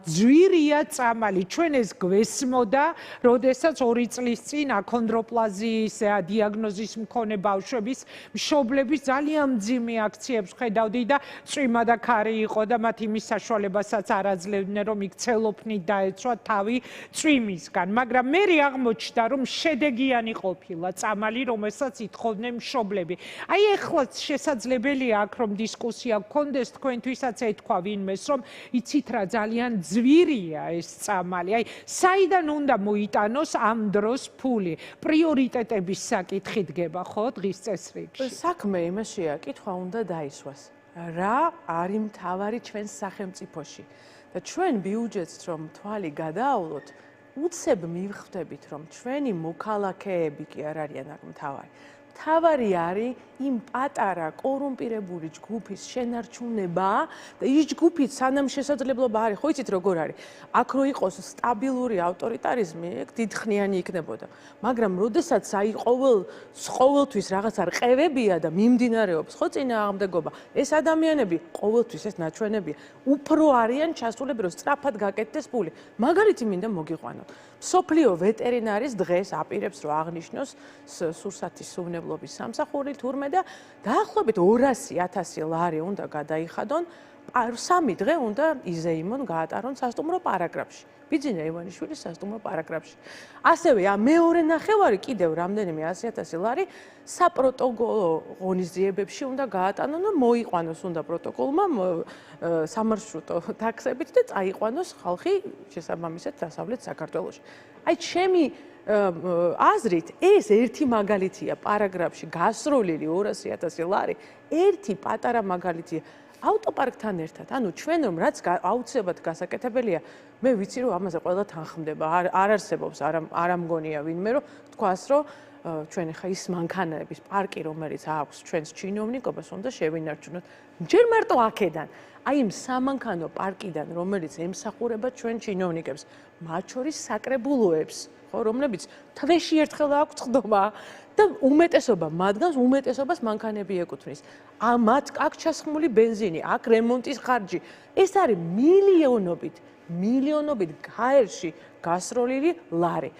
ძვირია წამალი ჩვენ ეს გვესმოდა, როდესაც 2 წლის წინ აქონდროპლაზიის დიაგნოზის მქონე ბავშვების მშობლების ძალიან მძიმე აქციებს ხედავდი და წვიმა და ქარი იყო და მათ იმის საშუალებასაც არ აძლევდნენ, რომ იქ ცელოფნით დაეცვა თავი წვიმისგან, მაგრამ მე აღმოჩნდა, რომ შედეგიანი ყოფილა წამალი, რომელსაც ითხოვდნენ მშობლები. აი ეხლაც შესაძლებელია აქ რომ დისკუსია გქონდეს თქვენთვისაც ეთქვა ვინმეს, რომ იცით რა ძალიან ძვირია ეს წამალი. აი საიდან უნდა მოიტანოს ამ დროს ფული? პრიორიტეტების საკითხი დგება ხო დღის წესრიგში? საქმე იმაშია, კითხვა უნდა დაისვას. რა არის მთავარი ჩვენს სახელმწიფოში? და ჩვენ ბიუჯეტს რომ თვალი გადაავლოთ, უცებ მივხვდებით რომ ჩვენი მოქალაქეები კი არ არიან აქ მთავარი. მთავარი არის იმ პატარა კორუმპირებული ჯგუფის შენარჩუნება და ის ჯგუფიც სანამ შესაძლებლობა არის, ხო იცით როგორ არის? აქ რო იყოს სტაბილური ავტორიტარიზმი, ეგ დიდხნიანი იქნებოდა. მაგრამ როდესაც აი ყოველთვის რაღაცა რყევებია და მიმდინარეობს, ხო წინააღმდეგობა, ეს ადამიანები ყოველთვის ეს ნაჩვენებია, უფრო არიან ჩასულები, რომ სწრაფად გაკეთდეს ფული. მაგალითი მინდა მოგიყვანოთ. მსოფლიო ვეტერინარის დღეს აპირებს რომ აღნიშნოს სურსათის სუვნებლობის სამსახური თურმე და დაახლოებით 200,000 ლარი უნდა გადაიხადონ, 3 დღე უნდა იზეიმონ, გაატარონ სასტუმრო პარაგრაფში. ბიძინა ივანიშვილის სასტუმრო პარაგრაფში. ასევე მეორე ნახევარი კიდევ რამდენიმე 100,000 ლარი საპროტოკოლო ღონისძიებებში უნდა გაატანონ და მოიყვანოს უნდა პროტოკოლმა სამარშრუტო ტაქსებით და წაიყვანოს ხალხი შესაბამისად დასავლეთ საქართველოში. აი ჩემი აზრით ეს ერთი მაგალითია პარაგრაფში გასროლილი 200,000 ლარი, ერთი პატარა მაგალითია ავტოპარკთან ერთად. ანუ ჩვენ რომ რაც აუცილებლად გასაკეთებელია, მე ვიცი რომ ამაზე ყველა თანხმდება. არ არსებობს, არ ამგონია ვინმე რომ თქვას რომ ჩვენ ხა ის მანქანების პარკი რომელიც აქვს ჩვენს ჩინოვნიკობას უნდა შევინარჩუნოთ. ჯერ მარტო აქედან, აი იმ სამანქანო პარკიდან რომელიც ემსახურება ჩვენ ჩინოვნიკებს, მათ შორის საკრებულოებს, ხო, რომლებიც თვეში ერთხელ აქვს წვდომა და უმეტესობა მათგანს უმეტესობას მანქანები ეკუთვნის. ამათ აქ ჩასხმული ბენზინი, აქ რემონტის ხარჯი, ეს არის მილიონობით გაერში გასროლილი ლარი.